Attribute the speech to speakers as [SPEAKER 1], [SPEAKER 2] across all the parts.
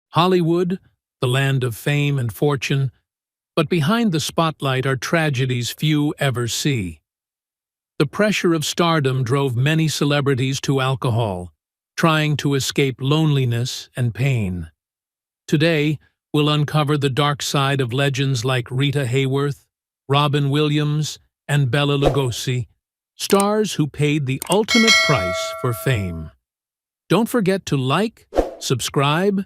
[SPEAKER 1] Hollywood, the land of fame and fortune, but behind the spotlight are tragedies few ever see. The pressure of stardom drove many celebrities to alcohol, trying to escape loneliness and pain. Today, we'll uncover the dark side of legends like Rita Hayworth, Robin Williams, and Bela Lugosi, stars who paid the ultimate price for fame. Don't forget to like, subscribe,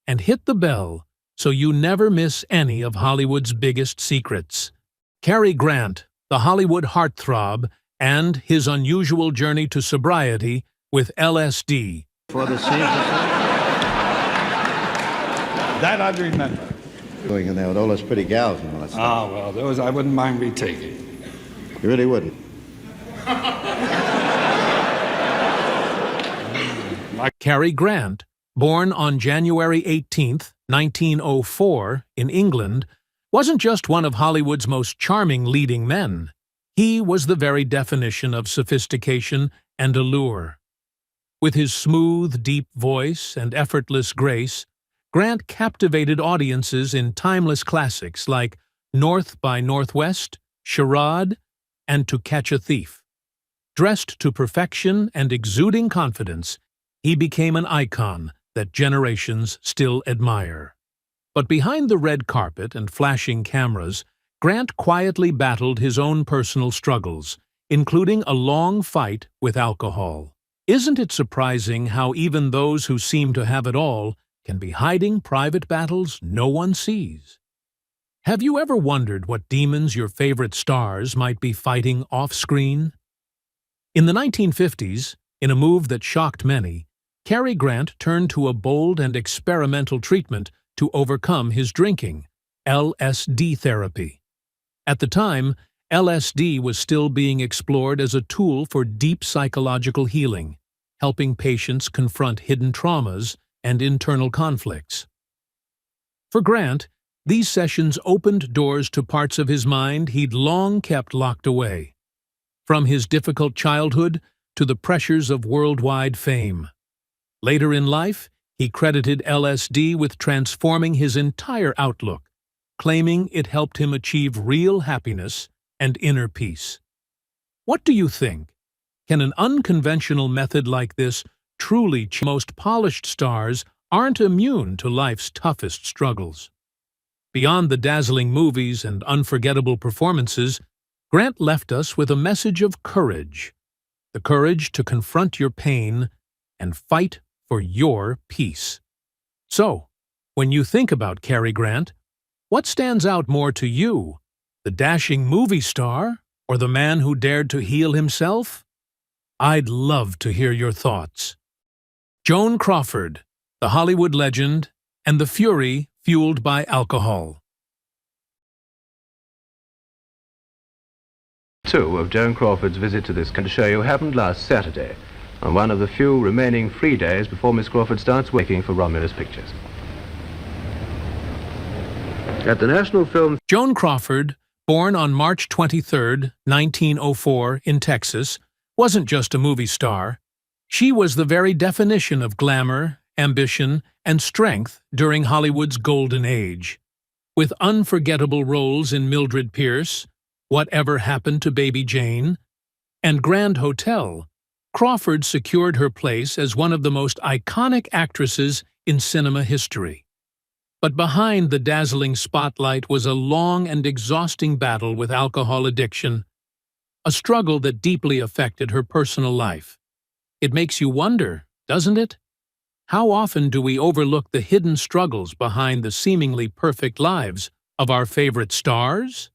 [SPEAKER 1] and hit the bell so you never miss any of Hollywood's biggest secrets. Cary Grant, the Hollywood heartthrob, and his unusual journey to sobriety with LSD.
[SPEAKER 2] For the season.
[SPEAKER 3] That I'd remember.
[SPEAKER 2] Going in there with all those pretty gals and all that stuff.
[SPEAKER 3] Ah, well, those I wouldn't mind retaking.
[SPEAKER 2] You really wouldn't.
[SPEAKER 1] Cary Grant, born on January 18, 1904, in England, wasn't just one of Hollywood's most charming leading men. He was the very definition of sophistication and allure. With his smooth, deep voice and effortless grace, Grant captivated audiences in timeless classics like North by Northwest, Charade, and To Catch a Thief. Dressed to perfection and exuding confidence, he became an icon that generations still admire. But behind the red carpet and flashing cameras, Grant quietly battled his own personal struggles, including a long fight with alcohol. Isn't it surprising how even those who seem to have it all can be hiding private battles no one sees? Have you ever wondered what demons your favorite stars might be fighting off-screen? In the 1950s, in a move that shocked many, Cary Grant turned to a bold and experimental treatment to overcome his drinking, LSD therapy. At the time, LSD was still being explored as a tool for deep psychological healing, helping patients confront hidden traumas and internal conflicts. For Grant, these sessions opened doors to parts of his mind he'd long kept locked away, from his difficult childhood to the pressures of worldwide fame. Later in life, he credited LSD with transforming his entire outlook, claiming it helped him achieve real happiness and inner peace. What do you think? Can an unconventional method like this truly change? Most polished stars aren't immune to life's toughest struggles. Beyond the dazzling movies and unforgettable performances, Grant left us with a message of courage. The courage to confront your pain and fight for your peace. So, when you think about Cary Grant, what stands out more to you? The dashing movie star or the man who dared to heal himself? I'd love to hear your thoughts. Joan Crawford, the Hollywood legend, and the fury fueled by alcohol.
[SPEAKER 4] Two of Joan Crawford's visit to this country show you happened last Saturday, on one of the few remaining free days before Miss Crawford starts working for Romulus Pictures. At the National Film...
[SPEAKER 1] Joan Crawford, born on March 23, 1904, in Texas, wasn't just a movie star. She was the very definition of glamour, ambition, and strength during Hollywood's golden age. With unforgettable roles in Mildred Pierce, Whatever Happened to Baby Jane, and Grand Hotel, Crawford secured her place as one of the most iconic actresses in cinema history. But behind the dazzling spotlight was a long and exhausting battle with alcohol addiction, a struggle that deeply affected her personal life. It makes you wonder, doesn't it? How often do we overlook the hidden struggles behind the seemingly perfect lives of our favorite stars?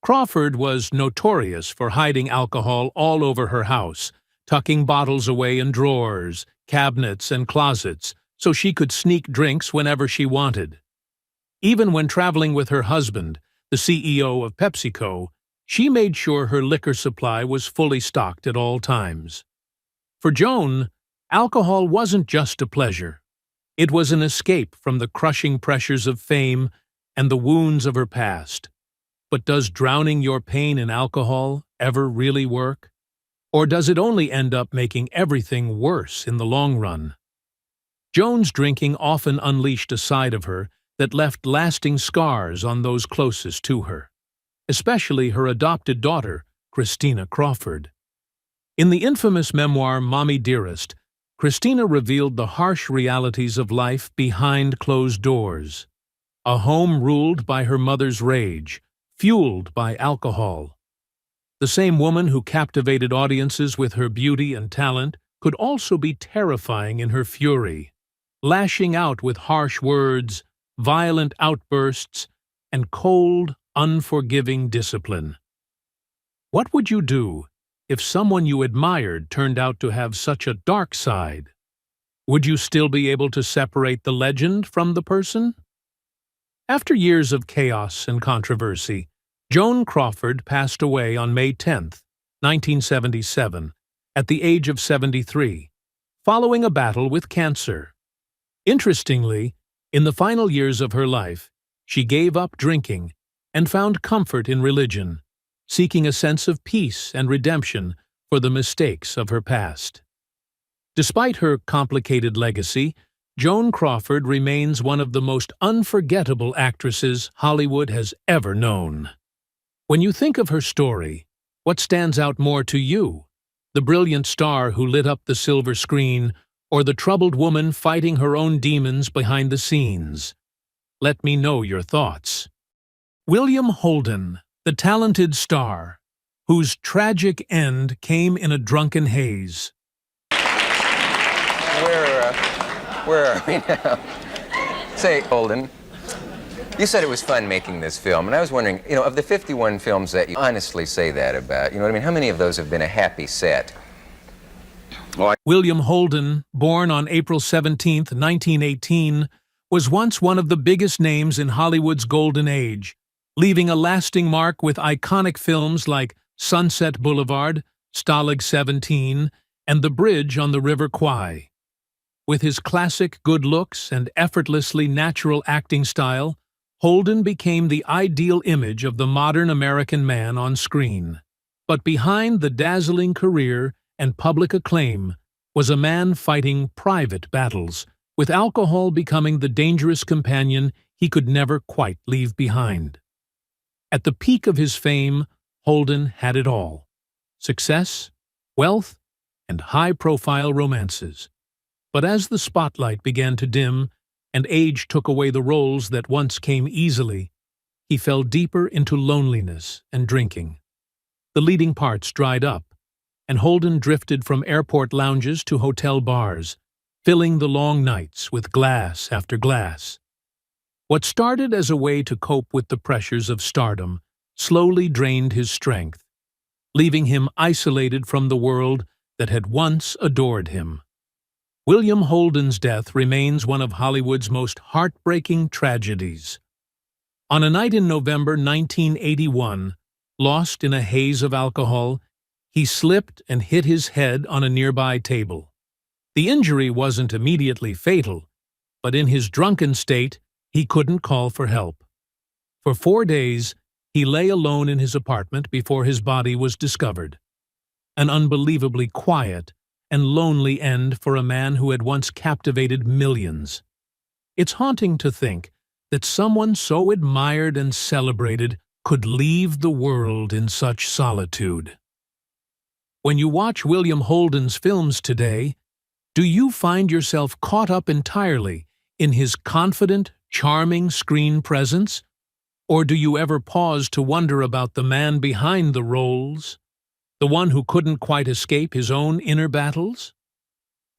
[SPEAKER 1] Crawford was notorious for hiding alcohol all over her house, tucking bottles away in drawers, cabinets, and closets so she could sneak drinks whenever she wanted. Even when traveling with her husband, the CEO of PepsiCo, she made sure her liquor supply was fully stocked at all times. For Joan, alcohol wasn't just a pleasure. It was an escape from the crushing pressures of fame and the wounds of her past. But does drowning your pain in alcohol ever really work? Or does it only end up making everything worse in the long run? Joan's drinking often unleashed a side of her that left lasting scars on those closest to her, especially her adopted daughter, Christina Crawford. In the infamous memoir Mommy Dearest, Christina revealed the harsh realities of life behind closed doors. A home ruled by her mother's rage, fueled by alcohol. The same woman who captivated audiences with her beauty and talent could also be terrifying in her fury, lashing out with harsh words, violent outbursts, and cold, unforgiving discipline. What would you do if someone you admired turned out to have such a dark side? Would you still be able to separate the legend from the person? After years of chaos and controversy, Joan Crawford passed away on May 10, 1977, at the age of 73, following a battle with cancer. Interestingly, in the final years of her life, she gave up drinking and found comfort in religion, seeking a sense of peace and redemption for the mistakes of her past. Despite her complicated legacy, Joan Crawford remains one of the most unforgettable actresses Hollywood has ever known. When you think of her story, what stands out more to you? The brilliant star who lit up the silver screen, or the troubled woman fighting her own demons behind the scenes? Let me know your thoughts. William Holden, the talented star, whose tragic end came in a drunken haze.
[SPEAKER 5] Where are we now? Say, Holden, you said it was fun making this film, and I was wondering, of the 51 films that you honestly say that about, you know what I mean? How many of those have been a happy set?
[SPEAKER 1] William Holden, born on April 17, 1918, was once one of the biggest names in Hollywood's golden age, leaving a lasting mark with iconic films like Sunset Boulevard, Stalag 17, and The Bridge on the River Kwai. With his classic good looks and effortlessly natural acting style, Holden became the ideal image of the modern American man on screen. But behind the dazzling career and public acclaim was a man fighting private battles, with alcohol becoming the dangerous companion he could never quite leave behind. At the peak of his fame, Holden had it all: success, wealth, and high-profile romances. But as the spotlight began to dim and age took away the roles that once came easily, he fell deeper into loneliness and drinking. The leading parts dried up, and Holden drifted from airport lounges to hotel bars, filling the long nights with glass after glass. What started as a way to cope with the pressures of stardom slowly drained his strength, leaving him isolated from the world that had once adored him. William Holden's death remains one of Hollywood's most heartbreaking tragedies. On a night in November 1981, lost in a haze of alcohol, he slipped and hit his head on a nearby table. The injury wasn't immediately fatal, but in his drunken state, he couldn't call for help. For 4 days, he lay alone in his apartment before his body was discovered. An unbelievably quiet and lonely end for a man who had once captivated millions. It's haunting to think that someone so admired and celebrated could leave the world in such solitude. When you watch William Holden's films today, do you find yourself caught up entirely in his confident, charming screen presence? Or do you ever pause to wonder about the man behind the roles, the one who couldn't quite escape his own inner battles?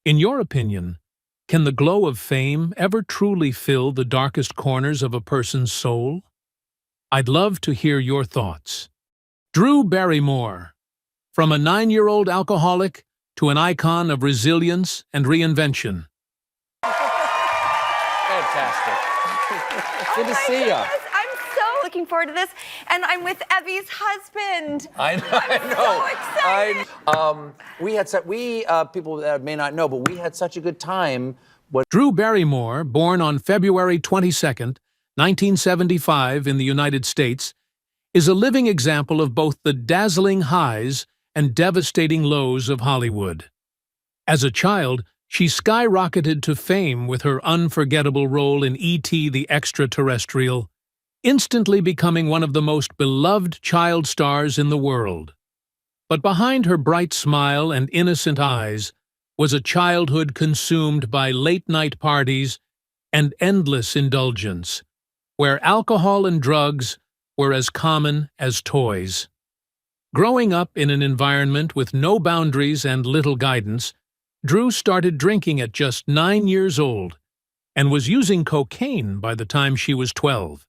[SPEAKER 1] In your opinion, can the glow of fame ever truly fill the darkest corners of a person's soul? I'd love to hear your thoughts. Drew Barrymore. From a 9-year-old alcoholic to an icon of resilience and reinvention.
[SPEAKER 6] Fantastic. Good to see you.
[SPEAKER 7] I'm so looking forward to this, and I'm with Evie's husband.
[SPEAKER 6] I know.
[SPEAKER 7] I'm so excited.
[SPEAKER 6] People that may not know, but we had such a good time.
[SPEAKER 1] Drew Barrymore, born on February 22, 1975 in the United States, is a living example of both the dazzling highs and devastating lows of Hollywood. As a child, She skyrocketed to fame with her unforgettable role in E.T. the Extraterrestrial, instantly becoming one of the most beloved child stars in the world. But behind her bright smile and innocent eyes was a childhood consumed by late-night parties and endless indulgence, where alcohol and drugs were as common as toys. Growing up in an environment with no boundaries and little guidance, Drew started drinking at just 9 years old and was using cocaine by the time she was 12.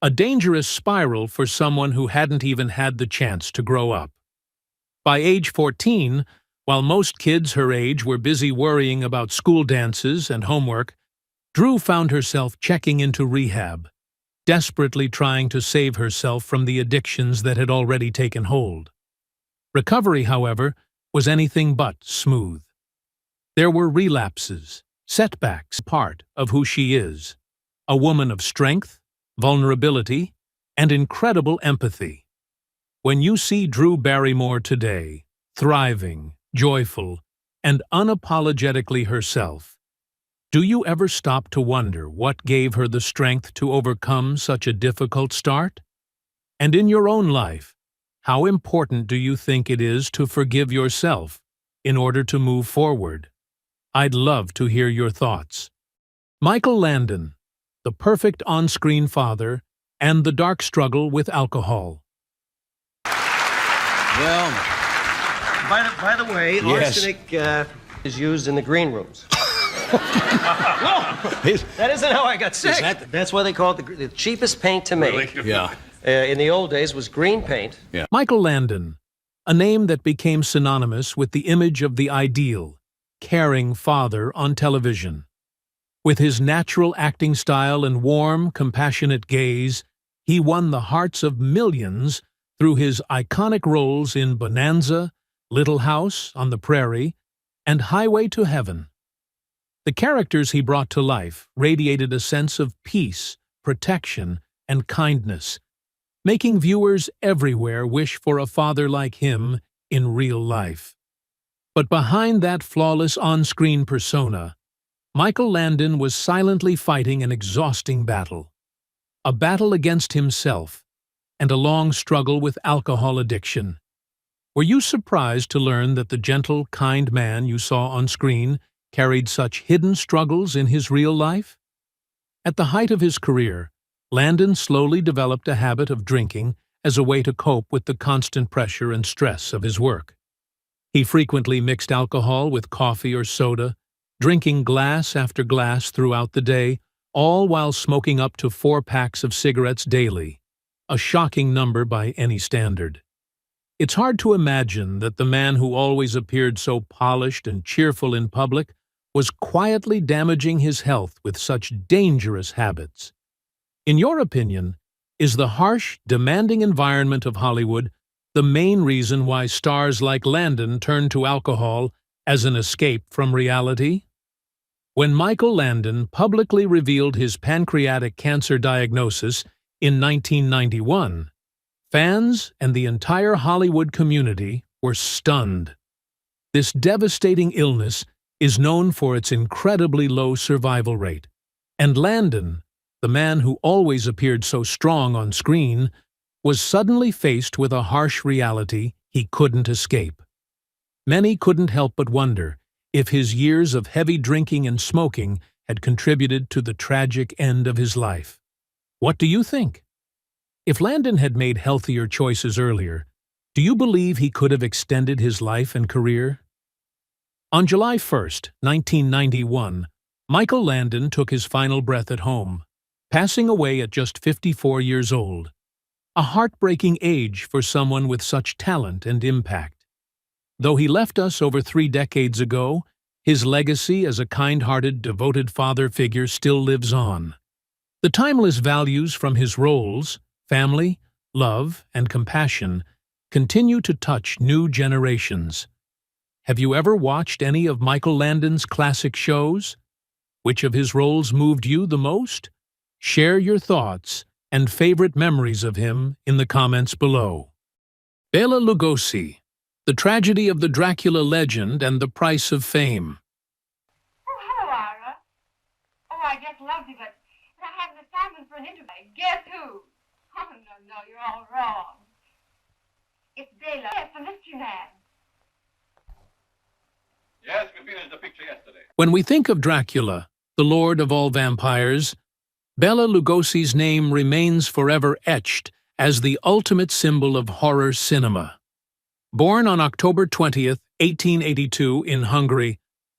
[SPEAKER 1] A dangerous spiral for someone who hadn't even had the chance to grow up. By age 14, while most kids her age were busy worrying about school dances and homework, Drew found herself checking into rehab, desperately trying to save herself from the addictions that had already taken hold. Recovery, however, was anything but smooth. There were relapses, setbacks, part of who she is, a woman of strength, vulnerability, and incredible empathy. When you see Drew Barrymore today, thriving, joyful, and unapologetically herself, do you ever stop to wonder what gave her the strength to overcome such a difficult start? And in your own life, how important do you think it is to forgive yourself in order to move forward? I'd love to hear your thoughts. Michael Landon, the perfect on-screen father, and the dark struggle with alcohol.
[SPEAKER 8] Well, by the way, arsenic is used in the green rooms. That isn't how I got sick. That's why they call it the cheapest paint to make.
[SPEAKER 3] Really? Yeah.
[SPEAKER 8] In the old days was green paint.
[SPEAKER 3] Yeah.
[SPEAKER 1] Michael Landon, a name that became synonymous with the image of the ideal, caring father on television. With his natural acting style and warm, compassionate gaze, he won the hearts of millions through his iconic roles in Bonanza, Little House on the Prairie, and Highway to Heaven. The characters he brought to life radiated a sense of peace, protection, and kindness, making viewers everywhere wish for a father like him in real life. But behind that flawless on-screen persona, Michael Landon was silently fighting an exhausting battle. A battle against himself, and a long struggle with alcohol addiction. Were you surprised to learn that the gentle, kind man you saw on screen carried such hidden struggles in his real life? At the height of his career, Landon slowly developed a habit of drinking as a way to cope with the constant pressure and stress of his work. He frequently mixed alcohol with coffee or soda, drinking glass after glass throughout the day, all while smoking up to 4 packs of cigarettes daily, a shocking number by any standard. It's hard to imagine that the man who always appeared so polished and cheerful in public was quietly damaging his health with such dangerous habits. In your opinion, is the harsh, demanding environment of Hollywood the main reason why stars like Landon turn to alcohol as an escape from reality? When Michael Landon publicly revealed his pancreatic cancer diagnosis in 1991, fans and the entire Hollywood community were stunned. This devastating illness is known for its incredibly low survival rate, and Landon, the man who always appeared so strong on screen, was suddenly faced with a harsh reality he couldn't escape. Many couldn't help but wonder if his years of heavy drinking and smoking had contributed to the tragic end of his life. What do you think? If Landon had made healthier choices earlier, do you believe he could have extended his life and career? On July 1st, 1991, Michael Landon took his final breath at home, passing away at just 54 years old. A heartbreaking age for someone with such talent and impact. Though he left us over 3 decades ago, his legacy as a kind-hearted, devoted father figure still lives on. The timeless values from his roles, family, love, and compassion, continue to touch new generations. Have you ever watched any of Michael Landon's classic shows? Which of his roles moved you the most? Share your thoughts and favorite memories of him in the comments below. Bela Lugosi, The Tragedy of the Dracula Legend and the Price of Fame.
[SPEAKER 9] just loved you, but I have an assignment for an interview. Guess who? Oh, no, you're all wrong. It's Bela. Yes, the mystery man.
[SPEAKER 10] Yes, we finished the picture yesterday.
[SPEAKER 1] When we think of Dracula, the lord of all vampires, Bela Lugosi's name remains forever etched as the ultimate symbol of horror cinema. Born on October 20th, 1882 in Hungary,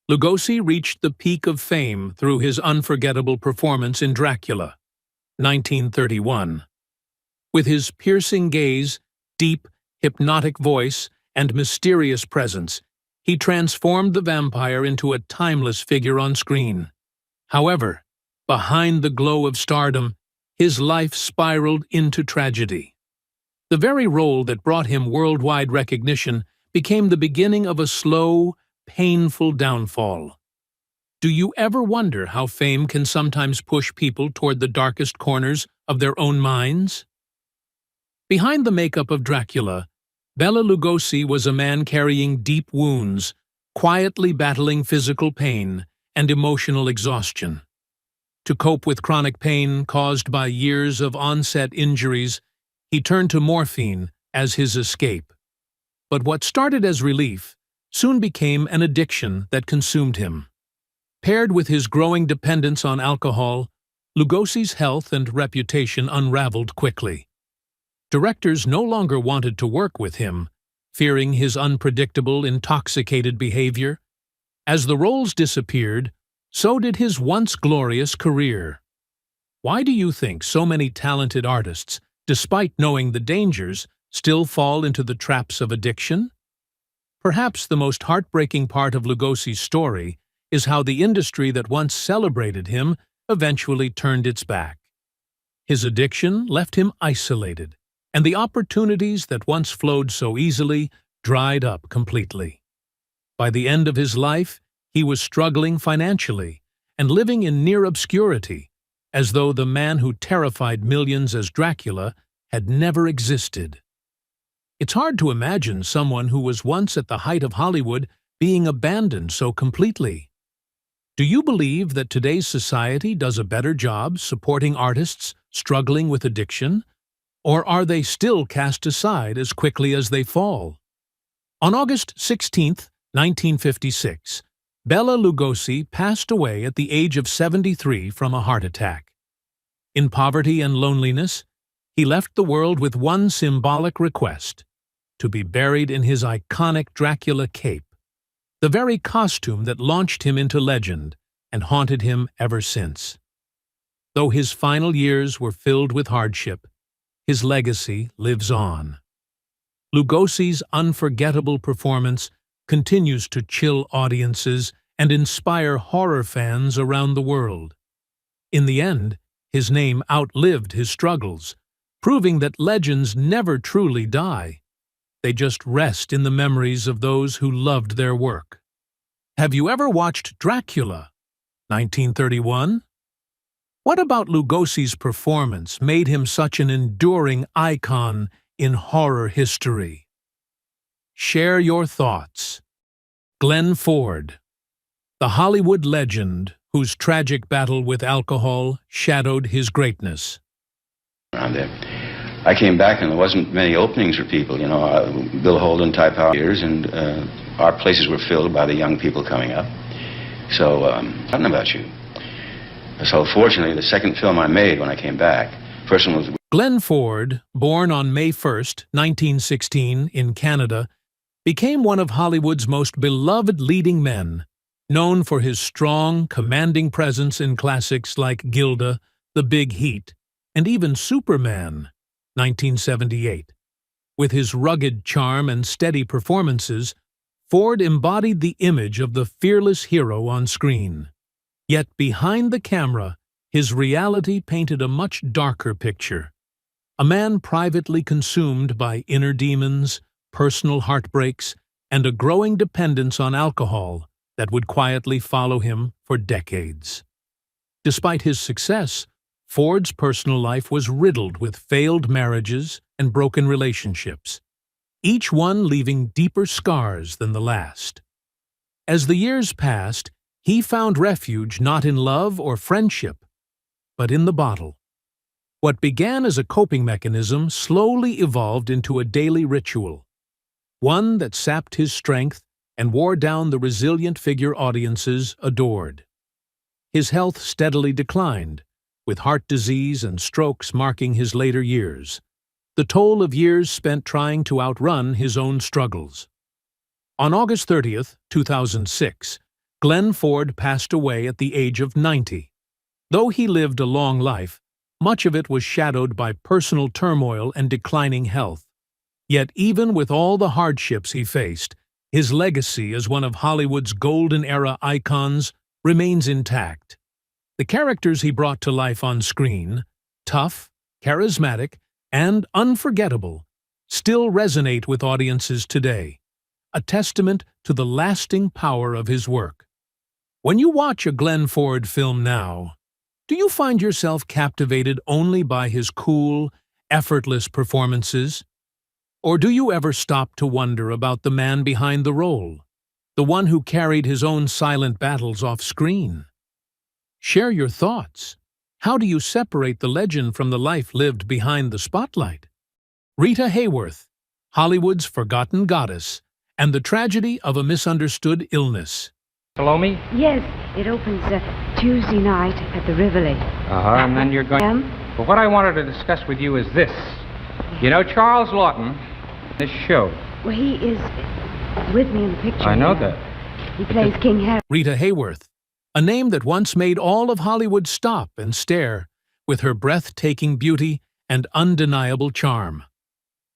[SPEAKER 1] Lugosi reached the peak of fame through his unforgettable performance in Dracula, 1931. With his piercing gaze, deep, hypnotic voice, and mysterious presence, he transformed the vampire into a timeless figure on screen. However, behind the glow of stardom, his life spiraled into tragedy. The very role that brought him worldwide recognition became the beginning of a slow, painful downfall. Do you ever wonder how fame can sometimes push people toward the darkest corners of their own minds? Behind the makeup of Dracula, Bela Lugosi was a man carrying deep wounds, quietly battling physical pain and emotional exhaustion. To cope with chronic pain caused by years of onset injuries, he turned to morphine as his escape. But what started as relief soon became an addiction that consumed him. Paired with his growing dependence on alcohol, Lugosi's health and reputation unraveled quickly. Directors no longer wanted to work with him, fearing his unpredictable, intoxicated behavior. As the roles disappeared, so did his once glorious career. Why do you think so many talented artists, despite knowing the dangers, still fall into the traps of addiction? Perhaps the most heartbreaking part of Lugosi's story is how the industry that once celebrated him eventually turned its back. His addiction left him isolated, and the opportunities that once flowed so easily dried up completely. By the end of his life, he was struggling financially and living in near obscurity, as though the man who terrified millions as Dracula had never existed. It's hard to imagine someone who was once at the height of Hollywood being abandoned so completely. Do you believe that today's society does a better job supporting artists struggling with addiction? Or are they still cast aside as quickly as they fall? On August 16, 1956, Bela Lugosi passed away at the age of 73 from a heart attack. In poverty and loneliness, he left the world with one symbolic request: to be buried in his iconic Dracula cape, the very costume that launched him into legend and haunted him ever since. Though his final years were filled with hardship, his legacy lives on. Lugosi's unforgettable performance continues to chill audiences and inspire horror fans around the world. In the end, his name outlived his struggles, proving that legends never truly die. They just rest in the memories of those who loved their work. Have you ever watched Dracula, 1931? What about Lugosi's performance made him such an enduring icon in horror history? Share your thoughts. Glenn Ford, the Hollywood legend whose tragic battle with alcohol shadowed his greatness.
[SPEAKER 11] Around there, I came back and there wasn't many openings for people, you know, Bill Holden type years, and our places were filled by the young people coming up. So, I don't know about you. So fortunately, the second film I made when I came back, first one was...
[SPEAKER 1] Glenn Ford, born on May 1st, 1916, in Canada, became one of Hollywood's most beloved leading men, known for his strong, commanding presence in classics like Gilda, The Big Heat, and even Superman, 1978. With his rugged charm and steady performances, Ford embodied the image of the fearless hero on screen. Yet behind the camera, his reality painted a much darker picture. A man privately consumed by inner demons, personal heartbreaks, and a growing dependence on alcohol that would quietly follow him for decades. Despite his success, Ford's personal life was riddled with failed marriages and broken relationships, each one leaving deeper scars than the last. As the years passed, he found refuge not in love or friendship, but in the bottle. What began as a coping mechanism slowly evolved into a daily ritual, one that sapped his strength and wore down the resilient figure audiences adored. His health steadily declined, with heart disease and strokes marking his later years, the toll of years spent trying to outrun his own struggles. On August 30th, 2006, Glenn Ford passed away at the age of 90. Though he lived a long life, much of it was shadowed by personal turmoil and declining health. Yet even with all the hardships he faced, his legacy as one of Hollywood's golden-era icons remains intact. The characters he brought to life on screen, tough, charismatic, and unforgettable, still resonate with audiences today, a testament to the lasting power of his work. When you watch a Glenn Ford film now, do you find yourself captivated only by his cool, effortless performances? Or do you ever stop to wonder about the man behind the role, the one who carried his own silent battles off screen? Share your thoughts. How do you separate the legend from the life lived behind the spotlight? Rita Hayworth, Hollywood's forgotten goddess, and the tragedy of a misunderstood illness.
[SPEAKER 12] Follow me?
[SPEAKER 13] Yes, it opens Tuesday night at the Rivoli.
[SPEAKER 12] And then you're going... But what I wanted to discuss with you is this. You know Charles Lawton, this show.
[SPEAKER 13] Well, he is with me in the picture.
[SPEAKER 12] I know that.
[SPEAKER 13] He plays King Harry.
[SPEAKER 1] Rita Hayworth, a name that once made all of Hollywood stop and stare, with her breathtaking beauty and undeniable charm.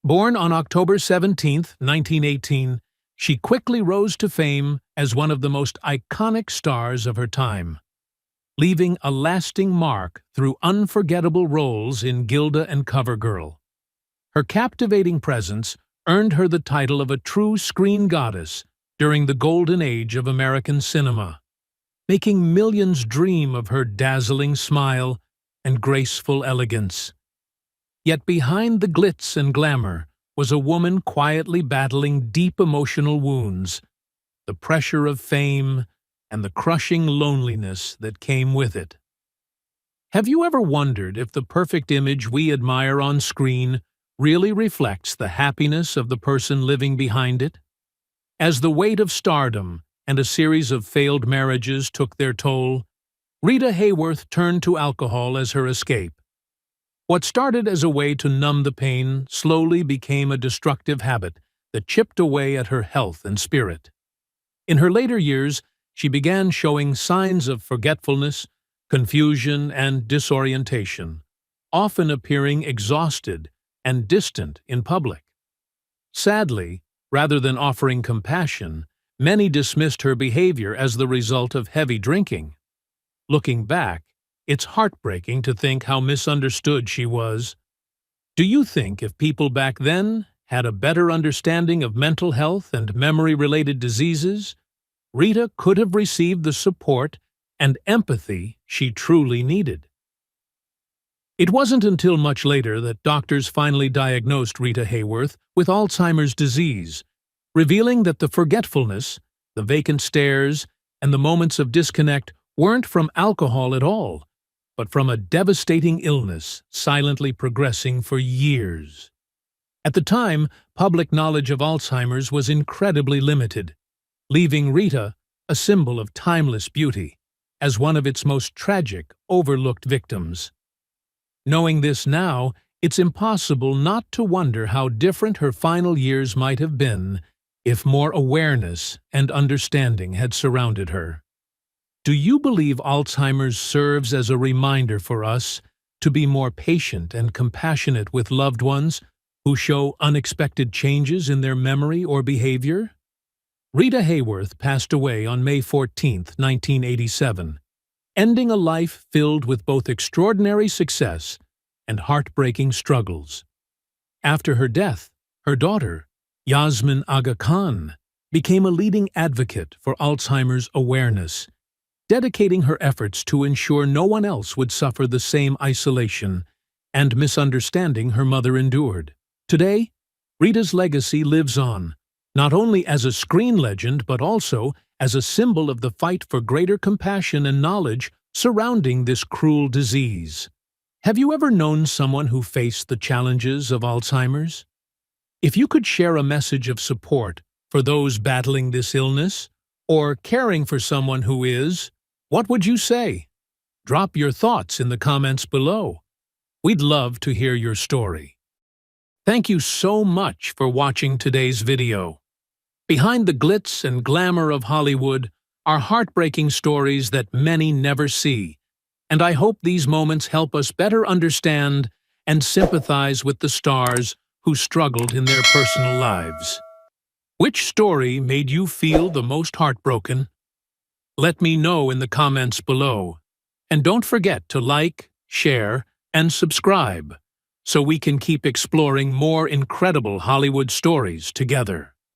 [SPEAKER 1] Born on October 17, 1918, she quickly rose to fame as one of the most iconic stars of her time, leaving a lasting mark through unforgettable roles in Gilda and CoverGirl. Her captivating presence earned her the title of a true screen goddess during the golden age of American cinema, making millions dream of her dazzling smile and graceful elegance. Yet behind the glitz and glamour was a woman quietly battling deep emotional wounds, the pressure of fame and the crushing loneliness that came with it. Have you ever wondered if the perfect image we admire on screen really reflects the happiness of the person living behind it? As the weight of stardom and a series of failed marriages took their toll, Rita Hayworth turned to alcohol as her escape. What started as a way to numb the pain slowly became a destructive habit that chipped away at her health and spirit. In her later years, she began showing signs of forgetfulness, confusion, and disorientation, often appearing exhausted and distant in public. Sadly, rather than offering compassion, many dismissed her behavior as the result of heavy drinking. Looking back, it's heartbreaking to think how misunderstood she was. Do you think if people back then had a better understanding of mental health and memory-related diseases, Rita could have received the support and empathy she truly needed? It wasn't until much later that doctors finally diagnosed Rita Hayworth with Alzheimer's disease, revealing that the forgetfulness, the vacant stares, and the moments of disconnect weren't from alcohol at all, but from a devastating illness silently progressing for years. At the time, public knowledge of Alzheimer's was incredibly limited, leaving Rita a symbol of timeless beauty, as one of its most tragic, overlooked victims. Knowing this now, it's impossible not to wonder how different her final years might have been if more awareness and understanding had surrounded her. Do you believe Alzheimer's serves as a reminder for us to be more patient and compassionate with loved ones who show unexpected changes in their memory or behavior? Rita Hayworth passed away on May 14, 1987, ending a life filled with both extraordinary success and heartbreaking struggles. After her death, her daughter, Yasmin Aga Khan, became a leading advocate for Alzheimer's awareness, dedicating her efforts to ensure no one else would suffer the same isolation and misunderstanding her mother endured. Today, Rita's legacy lives on, not only as a screen legend but also as a symbol of the fight for greater compassion and knowledge surrounding this cruel disease. Have you ever known someone who faced the challenges of Alzheimer's? If you could share a message of support for those battling this illness, or caring for someone who is, what would you say? Drop your thoughts in the comments below. We'd love to hear your story. Thank you so much for watching today's video. Behind the glitz and glamour of Hollywood are heartbreaking stories that many never see, and I hope these moments help us better understand and sympathize with the stars who struggled in their personal lives. Which story made you feel the most heartbroken? Let me know in the comments below. And don't forget to like, share, and subscribe so we can keep exploring more incredible Hollywood stories together.